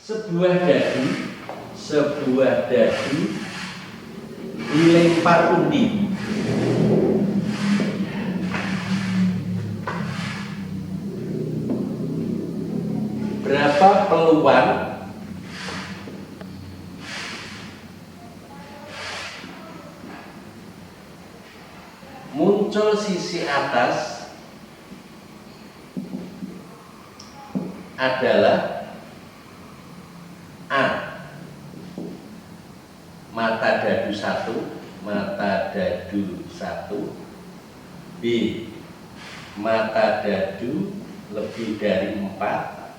sebuah dadu dilempar undi. Berapa peluang muncul sisi atas adalah A. Mata dadu 1, B. Mata dadu lebih dari 4,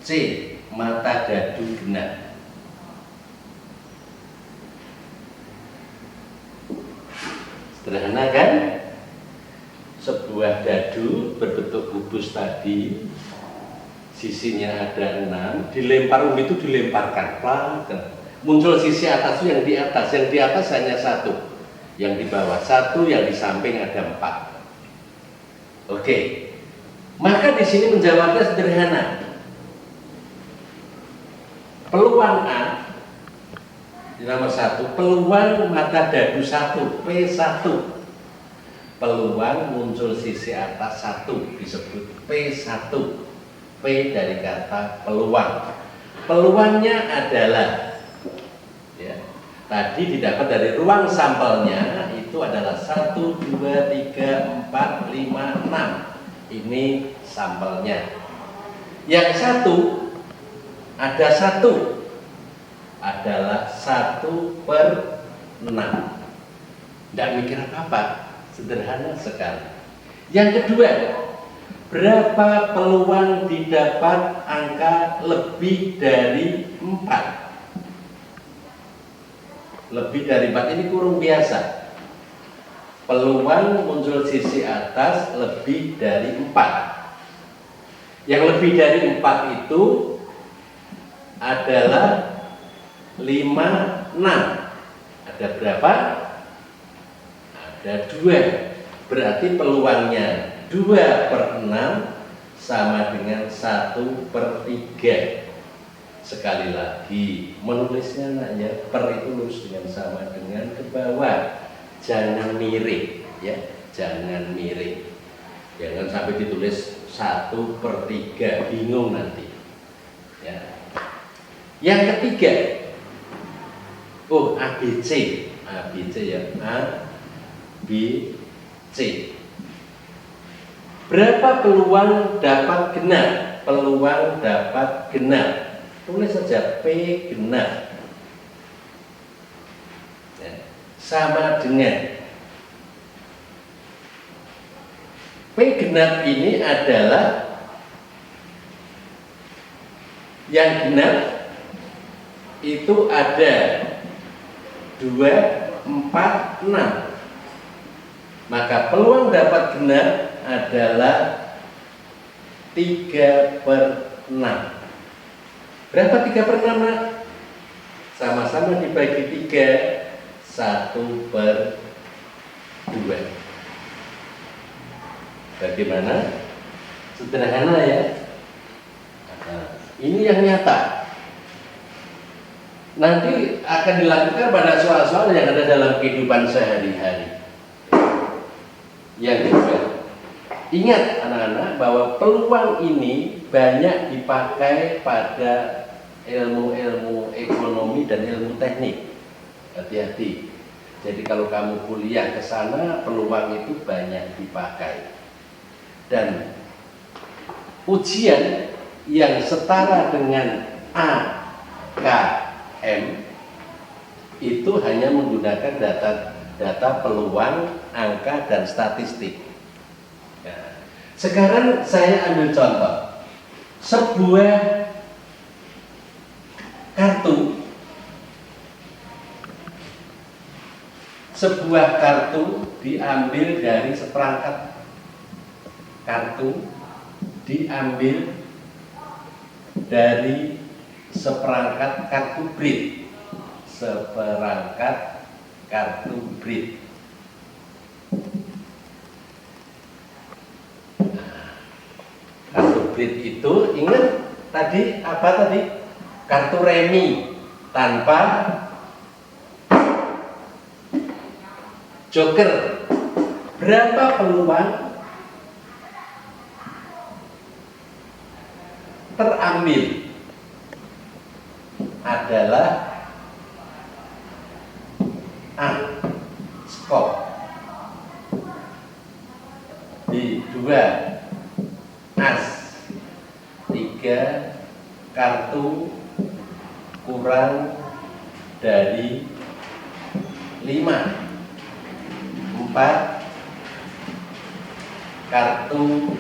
C. Mata dadu genap. Sederhana kan? Sebuah dadu berbentuk kubus tadi, sisinya ada 6, dilempar undi itu dilemparkan pelan, muncul sisi atas itu yang di atas hanya 1, yang di bawah 1, yang di samping ada 4. Oke, maka di sini menjawabnya sederhana. Peluang A di nomor 1, peluang mata dadu 1, P1. Peluang muncul sisi atas 1 disebut P1. P dari kata peluang. Peluangnya adalah, ya, tadi didapat dari ruang sampelnya itu adalah 1, 2, 3, 4, 5, 6. Ini sampelnya. Yang 1 ada 1 adalah 1/6. Tidak mikir apa-apa, sederhana sekali. Yang kedua, berapa peluang didapat angka lebih dari 4? Lebih dari 4 ini kurung biasa. Peluang muncul sisi atas lebih dari 4. Yang lebih dari 4 itu adalah 5, 6. Ada berapa? Ada 2. Berarti peluangnya 2/6 sama dengan 1/3. Sekali lagi, menulisnya naknya per itu lurus dengan sama dengan ke bawah. Jangan miring, ya, jangan miring. Jangan sampai ditulis 1/3, bingung nanti. Ya. Yang ketiga, ABC ya, A, B, C. Berapa peluang dapat genap? Peluang dapat genap. Tulis saja P genap. Ya. Sama dengan P genap ini adalah yang genap itu ada 2, 4, 6. Maka peluang dapat genap adalah 3/6. Berapa 3/6, nak? Sama-sama dibagi 3, 1/2. Bagaimana? Sederhana ya. Nah, ini yang nyata. Nanti akan dilakukan pada soal-soal yang ada dalam kehidupan sehari-hari. Yang kedua, ingat anak-anak bahwa peluang ini banyak dipakai pada ilmu-ilmu ekonomi dan ilmu teknik. Hati-hati. Jadi kalau kamu kuliah ke sana, peluang itu banyak dipakai. Dan ujian yang setara dengan AKM itu hanya menggunakan data peluang, angka, dan statistik. Ya. Sekarang saya ambil contoh. Sebuah kartu diambil dari seperangkat kartu, diambil dari seperangkat kartu BRID. kredit itu ingat tadi apa tadi? Kartu remi tanpa joker. Berapa peluang terambil? Adalah skop di 2 as 3 kartu kurang dari 5 4 kartu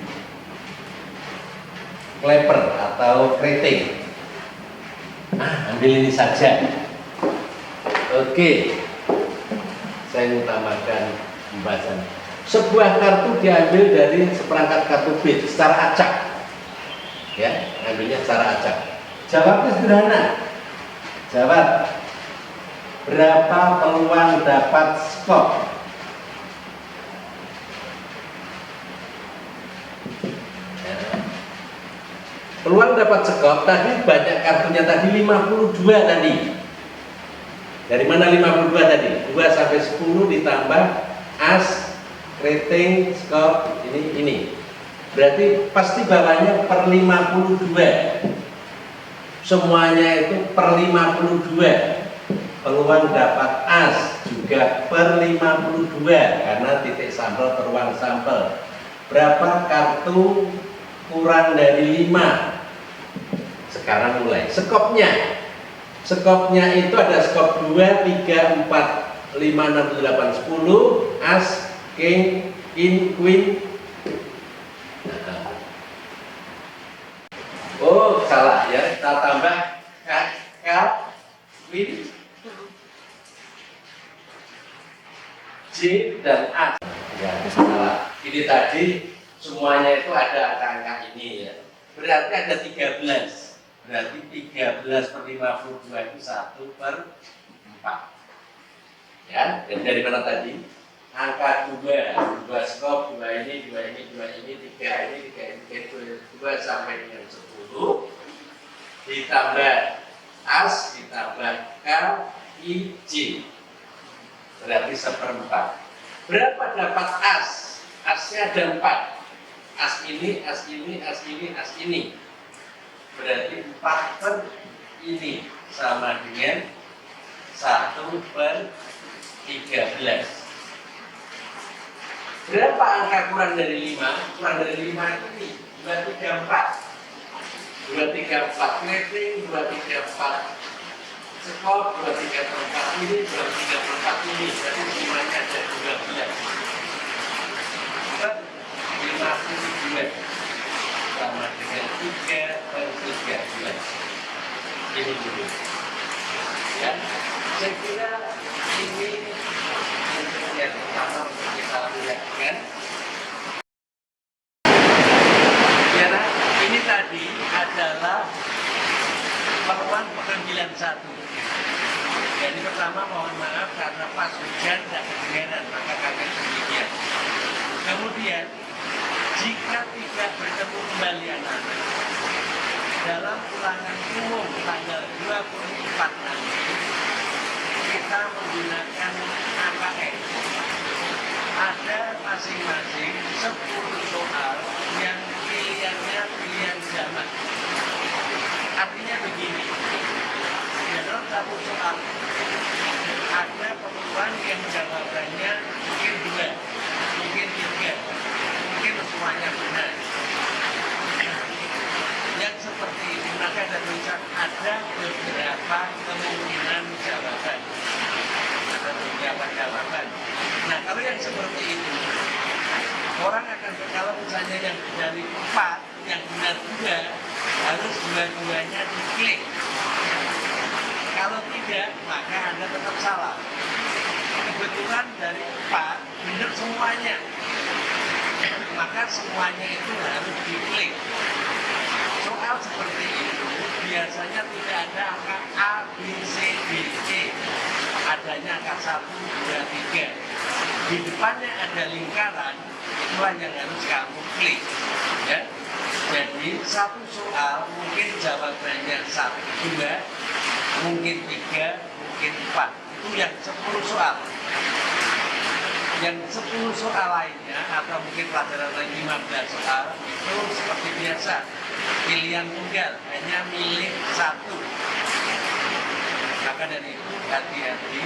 kleper atau keriting. Ambil ini saja. Oke, saya utamakan pembahasan. Sebuah kartu diambil dari seperangkat kartu bit secara acak, ya, ambilnya secara acak. Jawabnya sederhana. Jawab, berapa peluang dapat skop? Peluang dapat skop tadi banyak kartunya tadi 52 tadi. Dari mana 52 tadi? 2 sampai 10 ditambah as, rating, skop, ini. Berarti pasti bawahnya per 52. Semuanya itu per 52. Peluang dapat as juga per 52 karena titik sampel per ruang sampel. Berapa kartu kurang dari 5? Sekarang mulai skopnya. Skopnya itu ada skop 2, 3, 4, 5, 6, 7, 8, 10, as, king, queen. Oh, salah ya. Kita tambah queen, J dan as. Ya, salah. Ini tadi semuanya itu ada angka-angka ini ya. Berarti ada 13. Berarti 13 per 52 itu 1 per 4. Ya, dan dari mana tadi? Angka 2 skop, 2 ini, 3 ini, 2 sampai dengan 10 ditambah as, ditambah K, I, J. Berarti 1/4. Berapa dapat as? Asnya ada 4. As ini, as ini, as ini, as ini. Berarti 4 per ini sama dengan 1 per 13. Berapa angka kurang dari 5? Kurang dari 5 ini 2, 3, 4. 2, 3, 4 rating, 2, 3, 4 skop, 2, 3, 4 ini, 2, 3, 4 ini. Berarti semuanya ada 12 per 52 sama dengan 3 per 13. Ini dulu ya, saya kira ini yang pertama untuk kita lihatkan ya. Ini tadi adalah peluang pengambilan 1. Jadi pertama mohon maaf karena pas hujan dan kedengaran maka kami demikian. Kemudian jika tidak bertemu kembali anak-anak dalam ulangan umum tanggal 24 nanti kita menggunakan AKM. Ada masing-masing 10 soal yang pilihannya pilihan jamak. Artinya begini, dalam satu soal ada peluang yang jawabannya mungkin 2, mungkin 3, mungkin semuanya benar. Yang seperti ini maka ada tulisan ada beberapa kemungkinan jawaban. Ada beberapa jawaban. Nah kalau yang seperti itu orang akan kalau misalnya yang dari 4 yang benar 2 harus 2-2-nya diklik. Kalau tidak maka Anda tetap salah. Kebetulan dari 4 benar semuanya, maka semuanya itu harus diklik. Soal seperti itu biasanya tidak ada angka A, B, C, D, E. Adanya angka 1, 2, 3. Di depannya ada lingkaran, itulah yang harus kamu klik. Ya. Jadi satu soal mungkin jawabannya 1, 2, mungkin 3, mungkin 4. Itu yang 10 soal. Yang 10 soal lainnya atau mungkin pelajaran lain 15 soal itu seperti biasa. Pilihan tunggal, hanya milih 1. Maka dari itu hati-hati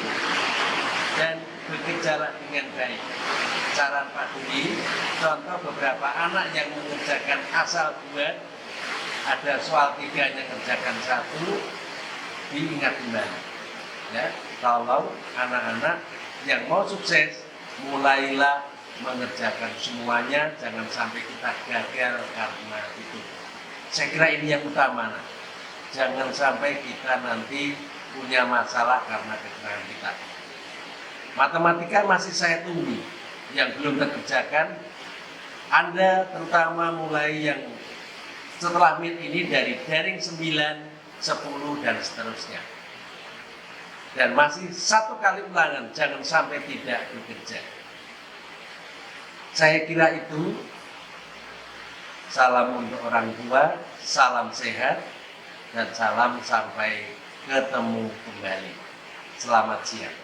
dan bekerjalah dengan baik. Cara Pak Dwi, contoh beberapa anak yang mengerjakan asal buat, ada soal 3 yang kerjakan 1, diingat kembali. Ya, kalau anak-anak yang mau sukses, mulailah mengerjakan semuanya, jangan sampai kita gagal karena itu. Saya kira ini yang utama. Jangan sampai kita nanti punya masalah karena kekurangan kita. Matematika masih saya tunggu, yang belum terkerjakan. Anda terutama mulai yang setelah MIT ini dari daring 9, 10 dan seterusnya. Dan masih 1 kali ulangan, jangan sampai tidak bekerja. Saya kira itu. Salam untuk orang tua, salam sehat, dan salam sampai ketemu kembali. Selamat siang.